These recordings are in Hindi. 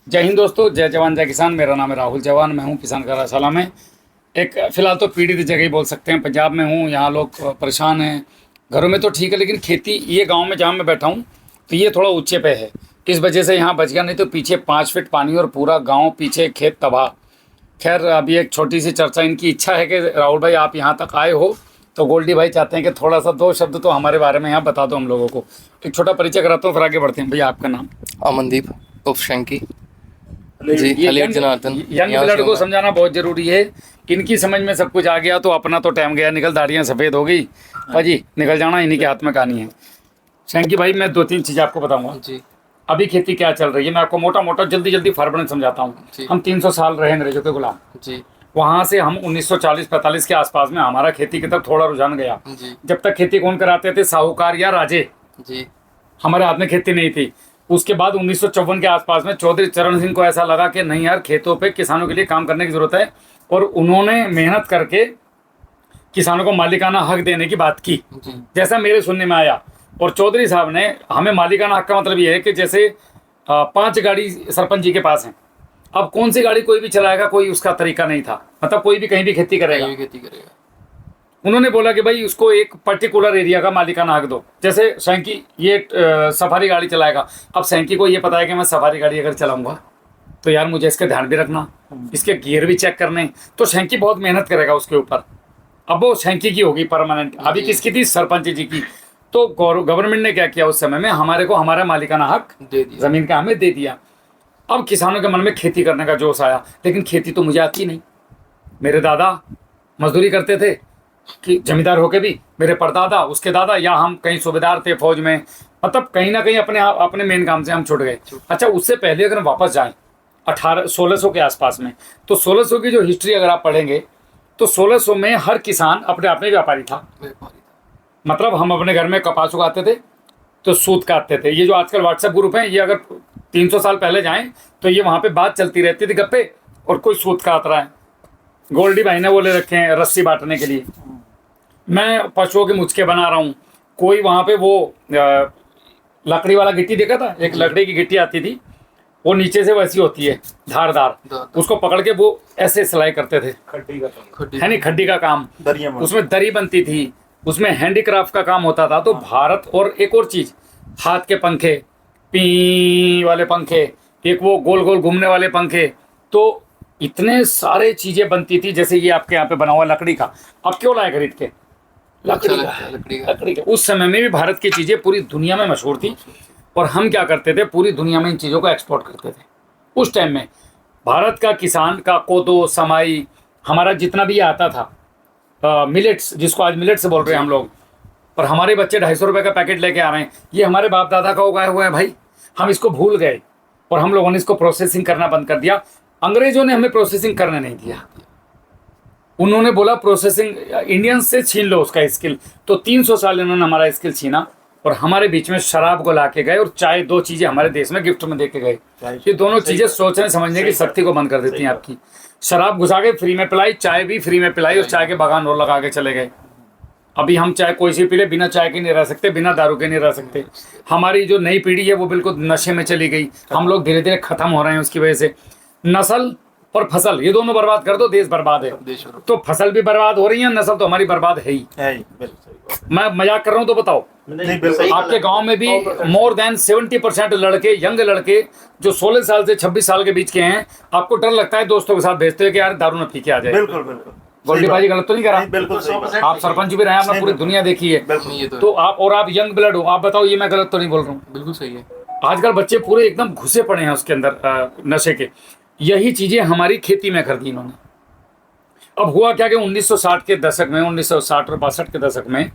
जय हिंद दोस्तों, जय जवान जय किसान। मेरा नाम है राहुल चौहान, मैं हूं किसान कार्यशाला में। एक फिलहाल तो पीड़ित जगह ही बोल सकते हैं, पंजाब में हूं। यहाँ लोग परेशान हैं। घरों में तो ठीक है, लेकिन खेती, ये गांव में जहाँ मैं बैठा हूं तो ये थोड़ा ऊंचे पे है। इस वजह से यहाँ बच गया, नहीं तो पीछे 5 फीट पानी और पूरा गाँव पीछे खेत तबाह। खैर, अभी एक छोटी सी चर्चा, इनकी इच्छा है कि राहुल भाई आप यहाँ तक आए हो, तो गोल्डी भाई चाहते हैं कि थोड़ा सा 2 शब्द तो हमारे बारे में यहाँ बता दो हम लोगों को। एक छोटा परिचय कराता हूँ, फिर आगे बढ़ते हैं। भैया आपका नाम? अमनदीप उर्फ शंकी जी। ये हलेट जनार्दन। यंग यहाँ ब्लड से को हूँ समझाना बहुत जरूरी है। इनकी समझ में सब कुछ आ गया तो अपना तो टाइम गया निकल, दाढ़ियाँ सफ़ेद हो गई भाजी, निकल जाना इन्हीं के हाथ में कहानी है। शंकी भाई, मैं 2-3 चीज़ें आपको बताऊंगा। मैं। जी अभी खेती क्या चल रही है, मैं आपको मोटा मोटा जल्दी जल्दी फॉर्मूला समझाता हूँ। जी हम 300 साल रहे अंग्रेजों के गुलाम। जी वहाँ से हम 1940-45 के आसपास में हमारा खेती की तरफ थोड़ा रुझान गया। जी जब तक खेती कौन कराते थे? साहूकार या राजे। जी हमारे हाथ में खेती नहीं थी। उसके बाद 1954 के आसपास में चौधरी चरण सिंह को ऐसा लगा कि नहीं यार, खेतों पे किसानों के लिए काम करने की जरूरत है, और उन्होंने मेहनत करके किसानों को मालिकाना हक देने की बात की, जी जैसा मेरे सुनने में आया। और चौधरी साहब ने हमें मालिकाना हक का मतलब ये है कि जैसे 5 गाड़ी सरपंच जी के पास हैं। अब कौन सी गाड़ी कोई भी चलाएगा, कोई उसका तरीका नहीं था, मतलब कोई भी कहीं भी खेती करेगा। कहीं भी खेती करेगा। उन्होंने बोला कि भाई उसको एक पर्टिकुलर एरिया का मालिकाना हक दो। जैसे सैंकी ये सफारी गाड़ी चलाएगा। अब सैंकी को ये पता है कि मैं सफारी गाड़ी अगर चलाऊंगा तो यार मुझे इसका ध्यान भी रखना, इसके गियर भी चेक करने, तो सैंकी बहुत मेहनत करेगा उसके ऊपर। अब वो सैंकी की होगी परमानेंट, अभी जी। किसकी थी? सरपंच जी की। तो गवर्नमेंट ने क्या किया उस समय में, हमारे को हमारा मालिकाना हक दे दिया। जमीन का हमें दे दिया। अब किसानों के मन में खेती करने का जोश आया, लेकिन खेती तो मुझे आती नहीं। मेरे दादा मजदूरी करते थे कि जमींदार होके भी, मेरे परदादा, उसके दादा, या हम कहीं सूबेदार थे फौज में, मतलब कहीं ना कहीं अपने मेन काम से हम छूट गए। अच्छा, उससे पहले अगर हम वापस जाएं 1600 के आसपास में, तो 1600 की जो हिस्ट्री अगर आप पढ़ेंगे तो 1600 में हर किसान अपने आप में व्यापारी था। व्यापारी मतलब हम अपने घर में कपास उगाते थे तो सूत काटते थे। ये जो आजकल व्हाट्सएप ग्रुप हैं, ये अगर 300 साल पहले जाएं तो ये वहाँ पे बात चलती रहती थी गप्पे, और कोई सूत काट रहा है। गोल्डी भाई ने वो ले रखे हैं रस्सी बांटने के लिए। मैं पशुओं के मुचके बना रहा हूँ। कोई वहाँ पे वो लकड़ी वाला गिट्टी देखा था, एक लकड़ी की गिट्टी आती थी, वो नीचे से वैसी होती है धारदार, दादा उसको पकड़ के वो ऐसे सिलाई करते थे। खड्डी है नहीं, खड्डी का काम, दरिया में उसमें दरी बनती थी, उसमें हैंडीक्राफ्ट का काम होता था। तो भारत, और एक और चीज, हाथ के पंखे, पी वाले पंखे, एक वो गोल गोल घूमने वाले पंखे, तो इतने सारे चीजें बनती थी। जैसे ये आपके यहाँ पे बना हुआ लकड़ी का, अब क्यों लाए खरीद के? अच्छा लकड़ी लगता का, है लकड़ी का। लकड़ी का। उस समय में भी भारत की चीजें पूरी दुनिया में मशहूर थी, और हम क्या करते थे, पूरी दुनिया में इन चीजों को एक्सपोर्ट करते थे। उस टाइम में भारत का किसान का कोदो, समाई, हमारा जितना भी आता था, मिलेट्स, जिसको आज मिलेट्स बोल रहे हैं हम लोग, और हमारे बच्चे 250 रुपये का पैकेट लेके आ रहे हैं, ये हमारे बाप दादा का उगाया हुआ है भाई। हम इसको भूल गए और हम लोगों ने इसको प्रोसेसिंग करना बंद कर दिया। अंग्रेजों ने हमें प्रोसेसिंग करने नहीं दिया। उन्होंने बोला प्रोसेसिंग इंडियंस से छीन लो उसका स्किल। तो 300 साल इन्होंने हमारा स्किल छीना, और हमारे बीच में शराब को ला के गए, और चाय, 2 चीजें हमारे देश में गिफ्ट में दे के गए। ये दोनों चीजें सोचने समझने की शक्ति को बंद कर देती हैं आपकी। शराब घुसा के फ्री में पिलाई, चाय भी फ्री में पिलाई, और चाय के बागान और लगा के चले गए। अभी हम चाय कोई सी पी ले, बिना चाय के नहीं रह सकते, बिना दारू के नहीं रह सकते। हमारी जो नई पीढ़ी है वो बिल्कुल नशे में चली गई। हम लोग धीरे धीरे खत्म हो रहे हैं उसकी वजह से। नस्ल और फसल, ये दोनों बर्बाद कर दो, देश बर्बाद है। देश और तो फसल भी बर्बाद हो रही है, नस्ल तो हमारी बर्बाद है ही। है ही, बिल्कुल सही बात। मैं मजाक कर रहा हूँ तो बताओ, नहीं, बिल्कुल आपके गांव में भी मोर देन 70% लड़के, यंग लड़के जो 16 साल से 26 साल के बीच के हैं, आपको डर लगता है दोस्तों के साथ भेजते हुए कि यार दारू न पी के आ जाए। बिल्कुल बिल्कुल गोल्डी भाई गलत तो नहीं करा? नहीं, बिल्कुल सही बात। आप सरपंच भी रहे हैं, आपने पूरी दुनिया देखी है। बिल्कुल ये तो तो आप, और आप यंग ब्लड हो, आप बताओ ये मैं गलत तो नहीं बोल रहा हूँ? बिल्कुल सही है। आजकल बच्चे पूरे एकदम घुसे पड़े हैं उसके अंदर, नशे के। यही चीजें हमारी खेती में कर दी इन्होंने। अब हुआ क्या कि 1960 के दशक में, 1960 और 62 के दशक में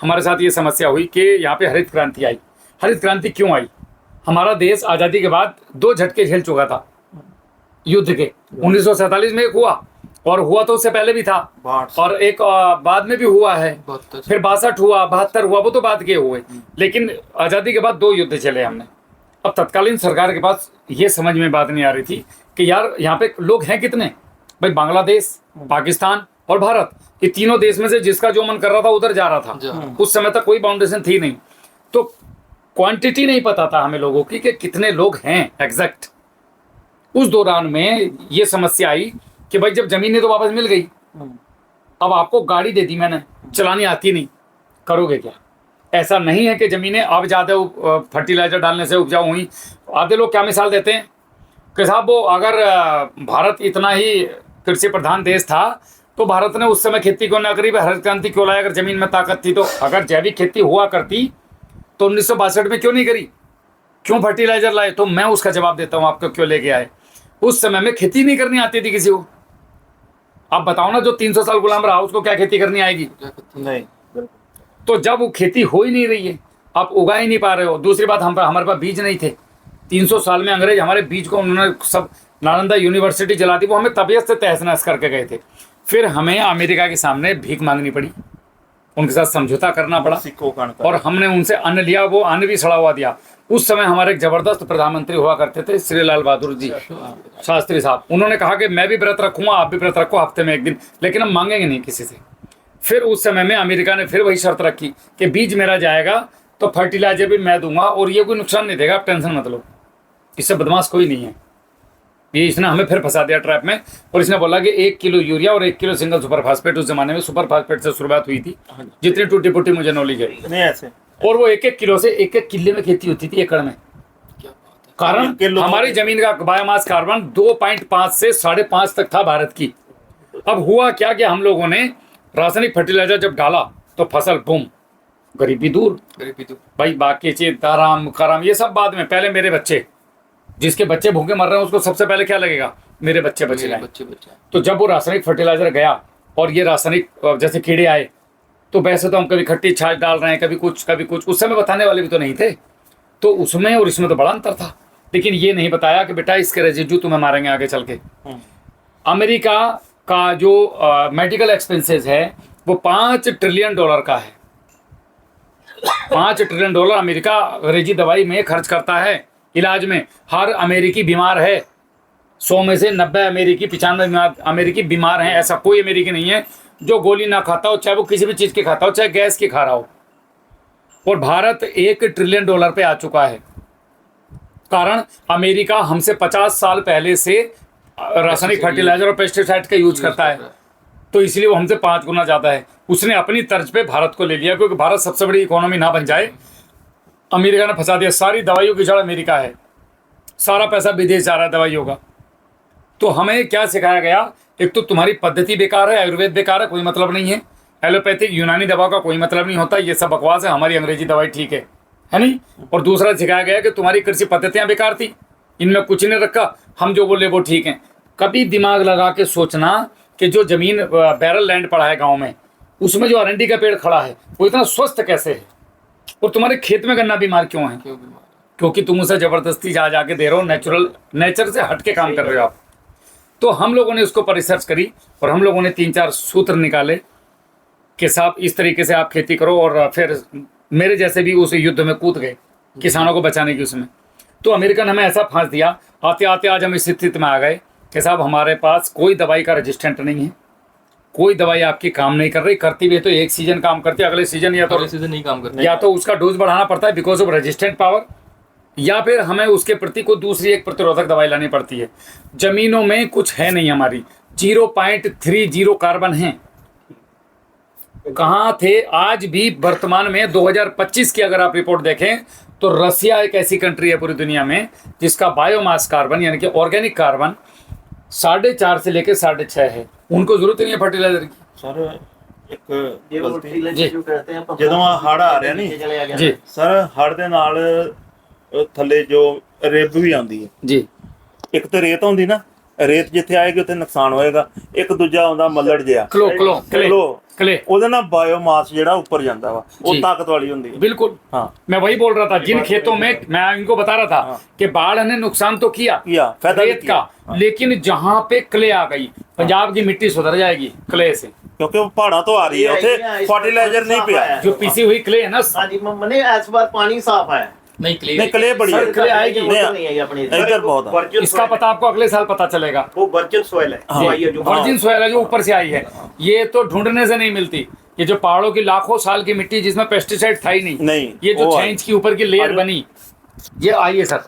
हमारे साथ ये समस्या हुई कि यहाँ पे हरित क्रांति आई। हरित क्रांति क्यों आई? हमारा देश आज़ादी के बाद 2 झटके झेल चुका था युद्ध के। 1947 में एक हुआ, और हुआ तो उससे पहले भी था, बाढ़। और एक बाद में भी हुआ है। 72 फिर 62 हुआ, 72 हुआ, वो तो बाद के हुए। लेकिन आज़ादी के बाद 2 युद्ध चले हमने। अब तत्कालीन सरकार के पास ये समझ में बात नहीं आ रही थी कि यार यहाँ पे लोग हैं कितने भाई, बांग्लादेश, पाकिस्तान और भारत, ये तीनों देश में से जिसका जो मन कर रहा था उधर जा रहा था। उस समय तक कोई बाउंडेशन थी नहीं, तो क्वांटिटी नहीं पता था हमें लोगों की कि कितने लोग हैं एग्जैक्ट। उस दौरान में ये समस्या आई कि भाई जब जमीनें तो वापस मिल गई, अब आपको गाड़ी दे दी मैंने, चलानी आती नहीं, करोगे क्या? ऐसा नहीं है कि ज़मीनें अब ज़्यादा फर्टिलाइजर डालने से उपजाऊ हुई। आधे लोग क्या मिसाल देते हैं कि साहब वो अगर भारत इतना ही कृषि प्रधान देश था तो भारत ने उस समय खेती क्यों ना करी, हरित क्रांति क्यों लाया? अगर ज़मीन में ताकत थी तो। अगर जैविक खेती हुआ करती तो 1962 में क्यों नहीं करी? क्यों फर्टिलाइजर लाए? तो मैं उसका जवाब देता हूँ आपको, क्यों लेके आए। उस समय में खेती नहीं करनी आती थी किसी को। आप बताओ ना, जो 300 साल गुलाम रहा उसको क्या खेती करनी आएगी? नहीं, बिल्कुल। तो जब वो खेती हो ही नहीं रही है, आप उगा ही नहीं पा रहे हो। दूसरी बात, हमारे पास बीज नहीं थे। 300 साल में अंग्रेज हमारे बीज को उन्होंने सब नालंदा यूनिवर्सिटी जला दी, वो हमें तबीयत से तहस नहस करके गए थे। फिर हमें अमेरिका के सामने भीख मांगनी पड़ी, उनके साथ समझौता करना पड़ा, सिक्को काटता और हमने उनसे अन्न लिया, वो अन्न भी सड़ा हुआ दिया। उस समय हमारे एक जबरदस्त प्रधानमंत्री हुआ करते थे, श्री लाल बहादुर जी शास्त्री साहब। उन्होंने कहा कि मैं भी व्रत रखूंगा, आप भी व्रत रखो हफ्ते में एक दिन, लेकिन हम मांगेंगे नहीं किसी से। फिर उस समय में अमेरिका ने फिर वही शर्त रखी कि बीज मेरा जाएगा तो फर्टिलाइजर भी मैं दूंगा, और ये कोई नुकसान नहीं देगा, आप टेंशन मत लो। इससे बदमाश कोई नहीं है। ये इसने हमें फिर फंसा दिया ट्रैप में, और इसने बोला कि 1 किलो यूरिया और 1 किलो सिंगल सुपर फास्फेट, उस जमाने में सुपर फास्फेट से शुरुआत हुई थी, जितनी टूटी फूटी मुझे नॉलेज है। नहीं ऐसे। और वो 1-1 किलो से 1-1 किले में खेती होती थी, एकड़ में। कारण हमारी जमीन का बायोमास कार्बन 2.5 से 5.5 तक था भारत की। अब हुआ क्या कि हम लोगों ने रासायनिक फर्टिलाइजर जब डाला तो फसल बूम, गरीबी दूर। भाई बाकी चीज आराम कराम ये सब बाद में, पहले मेरे बच्चे, जिसके बच्चे भूखे मर रहे हैं उसको सबसे पहले क्या लगेगा? मेरे बच्चे बचे जाएं। तो जब वो रासायनिक फर्टिलाइजर गया और ये रासायनिक जैसे कीड़े आए, तो वैसे तो हम कभी खट्टी छाछ डाल रहे हैं, कभी कुछ, उस समय बताने वाले भी तो नहीं थे। तो उसमें और इसमें तो बड़ा अंतर था, लेकिन ये नहीं बताया कि बेटा इसके रेजिड्यू तुम्हें मारेंगे आगे चल के। अमेरिका का जो मेडिकल एक्सपेंसेस है वो $5 ट्रिलियन का है। $5 ट्रिलियन अमेरिका अंग्रेजी दवाई में खर्च करता है, इलाज में। हर अमेरिकी बीमार है, 100 में से 90 अमेरिकी, 95 अमेरिकी बीमार हैं। ऐसा कोई अमेरिकी नहीं है जो गोली ना खाता हो, चाहे वो किसी भी चीज़ की खाता हो, चाहे गैस की खा रहा हो। और भारत $1 ट्रिलियन पे आ चुका है। कारण अमेरिका हमसे 50 साल पहले से रासायनिक फर्टिलाइजर और पेस्टिसाइड का यूज करता है, तो इसलिए वो हमसे 5 गुना ज़्यादा है। उसने अपनी तर्ज पे भारत को ले लिया, क्योंकि भारत सबसे बड़ी इकोनॉमी ना बन जाए। अमेरिका ने फंसा दिया, सारी दवाइयों की जड़ अमेरिका है, सारा पैसा विदेश जा रहा है दवाइयों का। तो हमें क्या सिखाया गया? एक तो तुम्हारी पद्धति बेकार है, आयुर्वेद बेकार है, कोई मतलब नहीं है। एलोपैथिक यूनानी दवा का कोई मतलब नहीं होता, ये सब बकवास है, हमारी अंग्रेजी दवाई ठीक है नहीं। और दूसरा सिखाया गया कि तुम्हारी कृषि पद्धतियाँ बेकार थी, इनमें कुछ नहीं रखा, हम जो बोले वो ठीक है। कभी दिमाग लगा के सोचना कि जो ज़मीन बैरल लैंड पड़ा है गाँव में, उसमें जो अरंडी का पेड़ खड़ा है वो इतना स्वस्थ कैसे है? और तुम्हारे खेत में गन्ना बीमार क्यों है? क्योंकि तुम उसे ज़बरदस्ती जाके दे रहे हो, नेचर से हट के काम कर रहे हो आप। तो हम लोगों ने उसको पर रिसर्च करी, और हम लोगों ने 3-4 सूत्र निकाले कि साहब इस तरीके से आप खेती करो। और फिर मेरे जैसे भी उस युद्ध में कूद गए किसानों को बचाने की उसमें। तो अमेरिकन हमें ऐसा फांस दिया, आते आते आज हम इस स्थिति में आ गए कि साहब हमारे पास कोई दवाई का रेजिस्टेंट नहीं है, कोई दवाई आपकी काम नहीं कर रही, करती भी है तो एक सीजन काम करती है, अगले सीजन या नहीं काम करती, या तो उसका डोज बढ़ाना पड़ता है बिकॉज ऑफ रेजिस्टेंट पावर, या फिर हमें उसके प्रति कोई दूसरी एक प्रतिरोधक दवाई लानी पड़ती है। जमीनों में कुछ है नहीं हमारी, 0.30 कार्बन है। कहाँ थे? आज भी वर्तमान में 2025 की अगर आप रिपोर्ट देखें तो रसिया एक ऐसी कंट्री है पूरी दुनिया में जिसका बायोमास कार्बन यानी कि ऑर्गेनिक कार्बन 4.5 से लेकर 6.5 है। उनको जरूरत नहीं है फर्टिलाइजर की। सर एक ਗਲਤੀ ਜੀ ਜਦੋਂ ਹੜ ਆ ਰਿਹਾ ਨਹੀਂ ਜੀ ਸਰ ਹੜ ਦੇ ਨਾਲ ਥੱਲੇ ਜੋ ਰਿਬ ਵੀ ਆਉਂਦੀ ਹੈ ਜੀ, ਇੱਕ ਤੇ ਰੇਤ ਹੁੰਦੀ ਨਾ, ਰੇਤ ਜਿੱਥੇ ਆਏਗੀ ਉੱਥੇ ਨੁਕਸਾਨ ਹੋਏਗਾ। ਇੱਕ ਦੂਜਾ ਆਉਂਦਾ ਮੱਲੜ ਜਿਹਾ क्ले, ਉਹਦੇ ਨਾਲ ਬਾਇਓਮਾਸ ਜਿਹੜਾ ਉੱਪਰ ਜਾਂਦਾ ਵਾ, ਉਹ ਤਾਕਤ ਵਾਲੀ ਹੁੰਦੀ है। बिल्कुल हाँ, मैं वही बोल रहा था। जिन खेतों में मैं इनको बता रहा था कि बाढ़ ने नुकसान तो किया फायदा भी रेत का, लेकिन जहाँ पे क्ले आ गई, पंजाब की मिट्टी सुधर जाएगी क्ले से, ਕਿਉਂਕਿ ਉਹ ਪਹਾੜਾਂ ਤੋਂ ਆ ਰਹੀ ਹੈ, ਉੱਥੇ ਫਰਟੀਲਾਈਜ਼ਰ ਨਹੀਂ ਪਿਆ। जो पीसी हुई क्ले है ना। हाँ जी मने इस बार पानी साफ है। नहीं क्ले नहीं क्ले बड़ी है, क्ले आएगी नहीं है अपने इधर बहुत है। इसका पता आपको अगले साल पता चलेगा। वो वर्जिन सॉइल है, हाँ। जो आई है जो वर्जिन सोयल है जो ऊपर से आई है, ये तो ढूंढने से नहीं मिलती। ये जो पहाड़ों की लाखों साल की मिट्टी जिसमें पेस्टिसाइड था ही नहीं, नहीं, ये जो वो 6 इंच की ऊपर की लेयर बनी, ये आई है सर,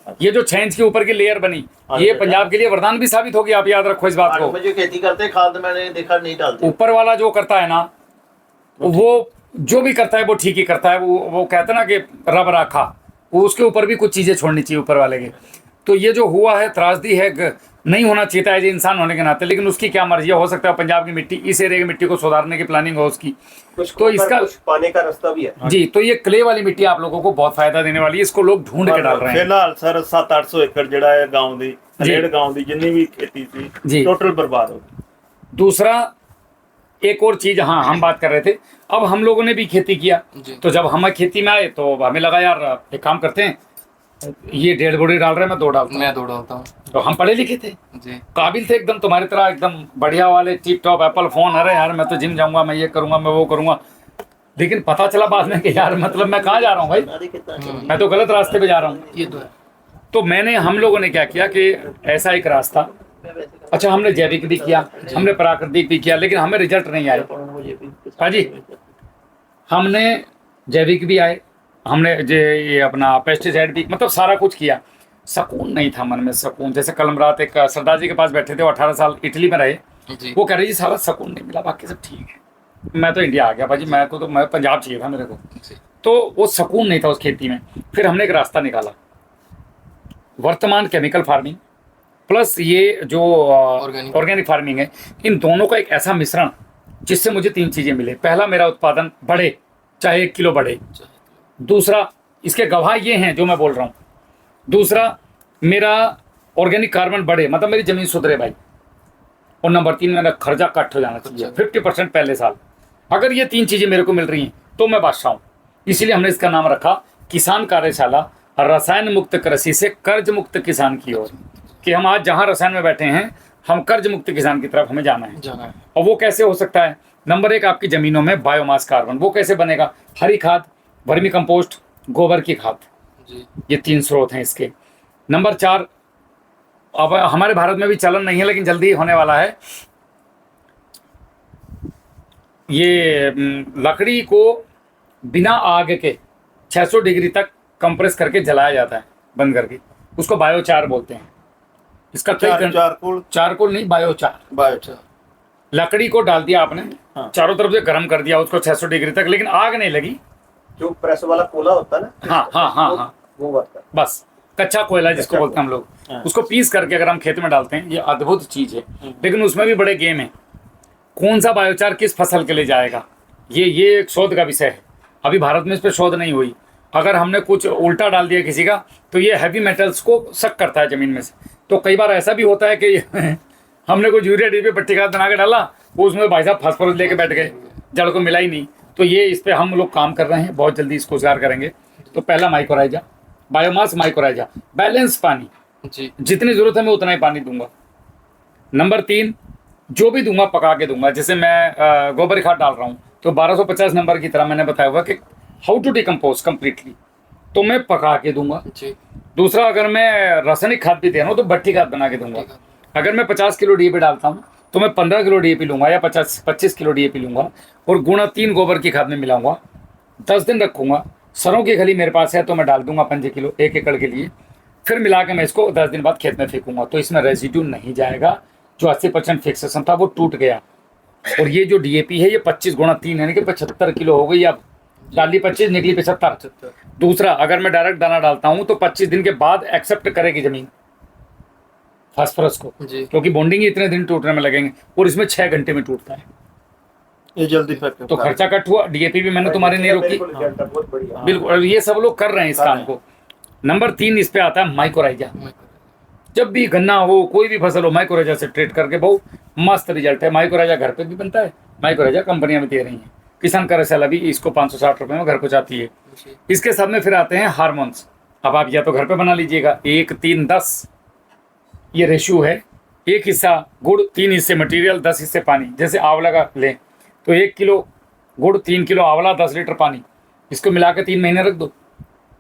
ये जो 6 इंच के ऊपर की लेयर बनी, हाँ, ये हाँ। पंजाब के लिए वरदान भी साबित होगी, आप याद रखो इस बात पहाड़ों को। में जो खेती करते हैं खाद मैंने देखा नहीं डालते। ऊपर वाला जो करता है ना, वो जो भी करता है वो ठीक ही करता है। वो कहते हैं ना कि रब राखा, वो उसके ऊपर भी कुछ चीजें छोड़नी चाहिए ऊपर वाले के। तो ये जो हुआ है त्रासदी है, नहीं होना चाहिए था एज इंसान होने के नाते, लेकिन उसकी क्या मर्जी है। हो सकता है पंजाब की मिट्टी, इस एरिया की मिट्टी को सुधारने की प्लानिंग हो उसकी। कुछ तो इसका कुछ पाने का रास्ता भी है। जी, तो ये क्ले वाली मिट्टी आप लोगों को बहुत फायदा देने वाली है, इसको लोग ढूंढ के डाल रहे हैं। फिलहाल सर 700-800 ਏਕੜ ਜਿਹੜਾ ਹੈ ਗਾਉਂ ਦੀ ਹਲੇੜ ਗਾਉਂ ਦੀ ਜਿੰਨੀ ਵੀ खेती जी। ਸੀ टोटल बर्बाद हो गई। दूसरा एक और चीज, हाँ हम बात कर रहे थे, अब हम लोगों ने भी खेती किया, जी। तो जब हम खेती में आए तो हमें लगा यार एक काम करते हैं, ये 1.5 बोरी डाल रहे हैं, मैं 2 डालता हूँ। मैं 2 डालता हूँ। तो हम पढ़े लिखे थे, जी काबिल थे एकदम तुम्हारी तरह, एकदम बढ़िया वाले टिप टॉप एप्पल फोन, अरे यार मैं तो जिम जाऊंगा, मैं ये करूंगा, मैं वो करूंगा। लेकिन पता चला बाद में कि यार मतलब मैं कहाँ जा रहा हूँ भाई, अरे कितना मैं तो गलत रास्ते पे जा रहा हूँ। ये तो है। तो हम लोगों ने क्या किया कि ऐसा एक रास्ता, अच्छा हमने जैविक भी किया, हमने प्राकृतिक भी किया, लेकिन हमें रिजल्ट नहीं आए। हाँ जी, हमने जैविक भी आए, हमने ये अपना पेस्टिसाइड भी, मतलब सारा कुछ किया, सुकून नहीं था मन में। सुकून, जैसे कल रात एक सरदार जी के पास बैठे थे, वो 18 साल इटली में रहे, जी वो कह रहे जी सारा सुकून नहीं मिला, बाकी सब ठीक है। मैं तो इंडिया आ गया भाजी, मैं पंजाब चाहिए था मेरे को। जी तो वो सुकून नहीं था उस खेती में। फिर हमने एक रास्ता निकाला, वर्तमान केमिकल फार्मिंग प्लस ये जो ऑर्गेनिक फार्मिंग है, इन दोनों का एक ऐसा मिश्रण जिससे मुझे 3 चीज़ें मिले। पहला, मेरा उत्पादन बढ़े, चाहे 1 किलो बढ़े। दूसरा, इसके गवाह ये हैं जो मैं बोल रहा हूँ। दूसरा, मेरा ऑर्गेनिक कार्बन बढ़े, मतलब मेरी ज़मीन सुधरे भाई। और नंबर 3, मेरा खर्चा कट हो जाना चाहिए 50% पहले साल। अगर ये 3 चीज़ें मेरे को मिल रही हैं तो मैं बादशाह हूँ। इसीलिए हमने इसका नाम रखा किसान कार्यशाला, रसायन मुक्त कृषि से कर्ज मुक्त किसान की ओर। कि हम आज जहाँ रसायन में बैठे हैं, हम कर्ज मुक्त किसान की तरफ हमें जाना है। और वो कैसे हो सकता है? नंबर 1, आपकी ज़मीनों में बायोमास कार्बन, वो कैसे बनेगा? हरी खाद, वर्मी कंपोस्ट, गोबर की खाद, जी ये 3 स्रोत हैं इसके। नंबर 4, अब हमारे भारत में भी चलन नहीं है लेकिन जल्दी होने वाला है, ये लकड़ी को बिना आग के 600 डिग्री तक कंप्रेस करके जलाया जाता है, बंद करके, उसको बायोचार बोलते हैं। इसका चारकोल नहीं, बायोचार। लकड़ी को डाल दिया आपने, हाँ। चारों तरफ से गर्म कर दिया उसको 600 डिग्री तक, लेकिन आग नहीं लगी। जो प्रेस वाला कोला होता है ना, हाँ हाँ हाँ हाँ, वो बनता है। बस कच्चा कोयला जिसको बोलते हैं हम लोग, हाँ। उसको पीस करके अगर हम खेत में डालते हैं, ये अद्भुत चीज़ है। लेकिन उसमें भी बड़े गेम है, कौन सा बायोचार किस फसल के लिए जाएगा, ये एक शोध का विषय है। अभी भारत में इस पर शोध नहीं हुई। अगर हमने कुछ उल्टा डाल दिया किसी का, तो ये हैवी मेटल्स को सक करता है ज़मीन में से। तो कई बार ऐसा भी होता है कि हमने कुछ यूरिया डीपी पट्टी खाद बना के डाला, वो उसमें भाई साहब फास्फोरस लेके बैठ गए, जड़ को मिला ही नहीं। तो ये इस पर हम लोग काम कर रहे हैं, बहुत जल्दी इसको उजागर करेंगे। तो पहला माइक्रोराइजा, बायोमास माइक्रोराइजा, बैलेंस पानी, जी जितनी ज़रूरत है मैं उतना ही पानी दूंगा। नंबर 3, जो भी दूंगा पका के दूंगा। जैसे मैं गोबर खाद डाल रहा हूँ, तो 1250 नंबर की तरह मैंने बताया हुआ कि हाउ टू डिकम्पोज कम्प्लीटली, तो मैं पका के दूंगा। जी दूसरा, अगर मैं रासायनिक खाद भी दे रहा हूँ तो भट्टी खाद बना के दूंगा। अगर मैं 50 किलो डीएपी डालता हूँ तो मैं 15 किलो डीएपी लूंगा या 25 किलो डीएपी लूंगा, और गुणा 3 गोबर की खाद में मिलाऊंगा। 10 दिन रखूंगा। सरों की खली मेरे पास है तो मैं डाल दूंगा 5 किलो 1 एकड़ के लिए। फिर मिला के मैं इसको 10 दिन बाद खेत में फेंकूंगा, तो इसमें रेजिड्यू नहीं जाएगा। जो 80% फिक्सेशन था वो टूट गया। और ये जो डीएपी है, ये 25 गुणा 3 यानी कि 75 किलो हो गई। अब डाली 25, निकली 75। दूसरा, अगर मैं डायरेक्ट दाना डालता हूँ तो 25 दिन के बाद एक्सेप्ट करेगी जमीन फास्फोरस को, जी क्योंकि बॉन्डिंग ही इतने दिन टूटने में लगेंगे, और इसमें 6 घंटे में टूटता है। ये जल्दी फेंक तो खर्चा कट हुआ, डीएपी भी मैंने तुम्हारी नहीं रोकी। बिल्कुल रिजल्ट है, बहुत बढ़िया। बिल्कुल, और ये सब लोग कर रहे हैं इस काम को। नंबर 3 इस पे आता है माइक्रोराइजा। जब भी गन्ना हो, कोई भी फसल हो, माइक्रोराइजा से ट्रीट करके बहुत मस्त रिजल्ट है। माइक्रोराइजा घर पे भी बनता है, माइक्रोराइजा कंपनियां भी दे रही हैं। किसान कार्यशाला भी इसको 560 रुपये में घर पहुँचाती है। इसके साथ में फिर आते हैं हार्मोन्स। अब आप या तो घर पे बना लीजिएगा, 1, 3, 10 ये रेशियो है। 1 हिस्सा गुड़, 3 हिस्से मटेरियल, 10 हिस्से पानी। जैसे आंवला का लें तो 1 किलो गुड़, 3 किलो आंवला, 10 लीटर पानी, इसको मिला के 3 महीने रख दो।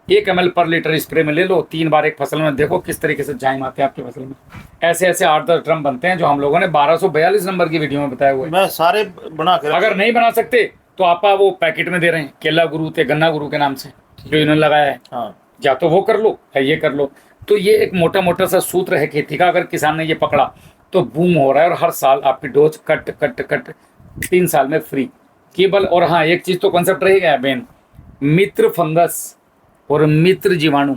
1 ml पर लीटर स्प्रे में ले लो, 3 बार एक फसल में, देखो किस तरीके से जाइम आते हैं आपकी फसल में। ऐसे ऐसे 8-10 ड्रम बनते हैं, जो हम लोगों ने 1242 नंबर की वीडियो में बताया हुआ है। मैं सारे बना के अगर नहीं बना सकते तो आप वो पैकेट में दे रहे हैं, केला गुरु थे, गन्ना गुरु के नाम से, जो इन्होंने लगाया है। हाँ, या तो वो कर लो या ये कर लो। तो ये एक मोटा मोटा सा सूत्र है खेती का, अगर किसान ने ये पकड़ा तो बूम हो रहा है और हर साल आपकी डोज कट कट कट 3 साल में फ्री केवल। और हाँ, एक चीज तो कॉन्सेप्ट रह गया बेन, मित्र फंगस और मित्र जीवाणु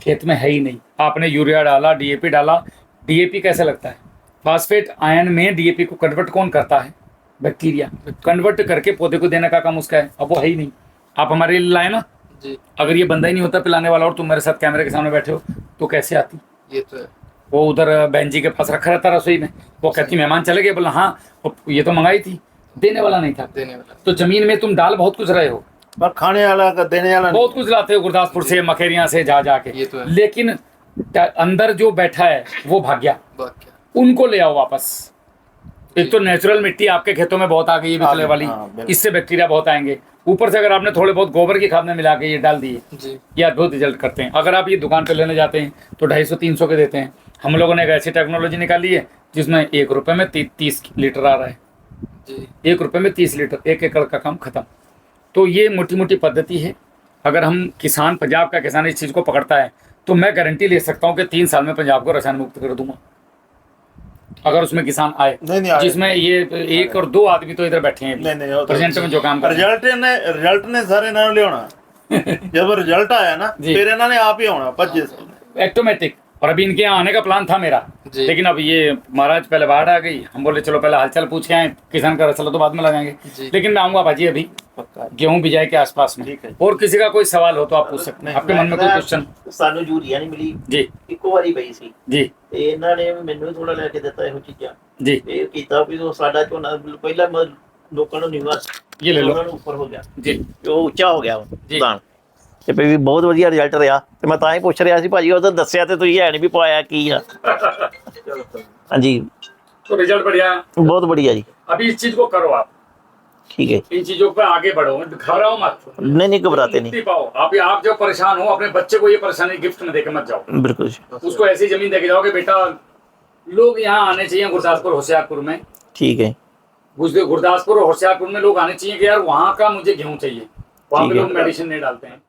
खेत में है ही नहीं। आपने यूरिया डाला, डीएपी डाला, डीएपी कैसे लगता है? फास्फेट आयन में डीएपी को कन्वर्ट कौन करता है? बैक्टीरिया। कन्वर्ट करके पौधे को देने का काम उसका है, अब वो है ही नहीं। आप हमारे लिए लाए ना जी, अगर ये बंदा ही नहीं होता पिलाने वाला और तुम मेरे साथ कैमरे के सामने बैठे हो तो कैसे आती? ये तो है। वो उधर बहन जी के पास रखा रहता रसोई में, वो कहती मेहमान चले गए, बोला हाँ ये तो मंगाई थी, देने वाला नहीं था। देने वाला। तो जमीन में तुम डाल बहुत कुछ रहे हो, पर खाने वाला का देने वाला बहुत कुछ लाते हो गुरदासपुर से, मखेरिया से जा जाके, ये तो है। लेकिन अंदर जो बैठा है वो भाग गया, वाक्य। उनको ले आओ वापस। एक तो नेचुरल मिट्टी आपके खेतों में बहुत आ गई है बिचले वाली, हाँ, बिल्कुल। इससे बैक्टीरिया बहुत आएंगे। ऊपर से अगर आपने थोड़े बहुत गोबर की खाद में मिला के ये डाल दिए, जी, ये अद्भुत रिजल्ट करते हैं। अगर आप ये दुकान पे लेने जाते हैं तो 250-300 के देते हैं। हम लोगों ने एक ऐसी टेक्नोलॉजी निकाली है जिसमें 1 रुपए में 30 लीटर आ रहा है। जी, 1 रुपए में 30 लीटर, 1 एकड़ का काम खत्म। तो ये मोटी मोटी पद्धति है। अगर हम किसान, पंजाब का किसान इस चीज़ को पकड़ता है तो मैं गारंटी ले सकता हूँ कि 3 साल में पंजाब को रसायन मुक्त कर दूंगा, अगर उसमें किसान आए। नहीं आए। जिसमें ये 1 और 2 आदमी तो इधर बैठे हैं नहीं प्रेजेंट में जो काम कर रहे हैं। रिजल्ट ने सारे ना लियाना जब रिजल्ट आया ना जी। फिर इन्होंने आप ही आना 25 ऑटोमेटिक। और अभी इनके यहाँ आने का प्लान था मेरा, जी। लेकिन अब ये महाराज पहले बाढ़ आ गई, हम बोले चलो पहले हालचाल पूछ के आए, किसान का रसला तो बाद में लगाएंगे। जी। लेकिन मैं आऊंगा भाजी अभी पक्का गेहूं बिजाई के आसपास में। ठीक है। और किसी का कोई सवाल हो तो आप पूछ सकते हैं, आपके मन में कोई क्वेश्चन। ਸਾਨੂੰ ਯੂਰੀਆ ਨਹੀਂ ਮਿਲੀ, जी ਇੱਕੋ ਵਾਰੀ ਪਈ ਸੀ जी ਤੇ ਇਹਨਾਂ ਨੇ ਮੈਨੂੰ ਥੋੜਾ ਲੈ ਕੇ ਦਿੱਤਾ ਇਹੋ ਚੀਜ਼ਾਂ। जी, ਇਹ ਕੀਤਾ ਵੀ ਉਹ ਸਾਡਾ ਝੋਨਾ ਪਹਿਲਾਂ ਲੋਕਾਂ ਨੂੰ ਨੀਵਾਂ ये ले लो ਉਹਨਾਂ ਨੂੰ ਉੱਪਰ ਹੋ ਗਿਆ, जी। ਤੇ ਉਹ ਉੱਚਾ ਹੋ ਗਿਆ ਜੀ। ਦਾਣ। ਤੇ ਵੀ ਬਹੁਤ ਵਧੀਆ ਰਿਜ਼ਲਟ ਰਿਹਾ, ਤੇ ਮੈਂ ਤਾਂ ਹੀ ਪੁੱਛ ਰਿਹਾ ਸੀ ਭਾਜੀ, ਉਹ ਤਾਂ ਦੱਸਿਆ ਤੇ ਤੁਸੀਂ ਹੈ ਨਹੀਂ ਵੀ ਪਾਇਆ ਕੀ ਆ। ਹਾਂਜੀ, तो रिजल्ट बढ़िया है। ਬਹੁਤ बढ़िया जी। अभी इस चीज को करो आप, ठीक है, इन चीजों पर आगे बढ़ो, घबराओ मत, नहीं नहीं घबराते नहीं, मुक्ति पाओ। आप जब परेशान हो अपने बच्चे को ये परेशानी गिफ्ट में देके मत जाओ। बिल्कुल जी। उसको ऐसी जमीन देके जाओ कि बेटा लोग यहाँ आने चाहिए, गुरदासपुर होशियारपुर में, ठीक है, गुरदासपुर और होशियारपुर में लोग आने चाहिए कि यार वहाँ का मुझे गेहूं चाहिए, वहाँ पे ठीक है। लोग मेडिसिन नहीं डालते हैं।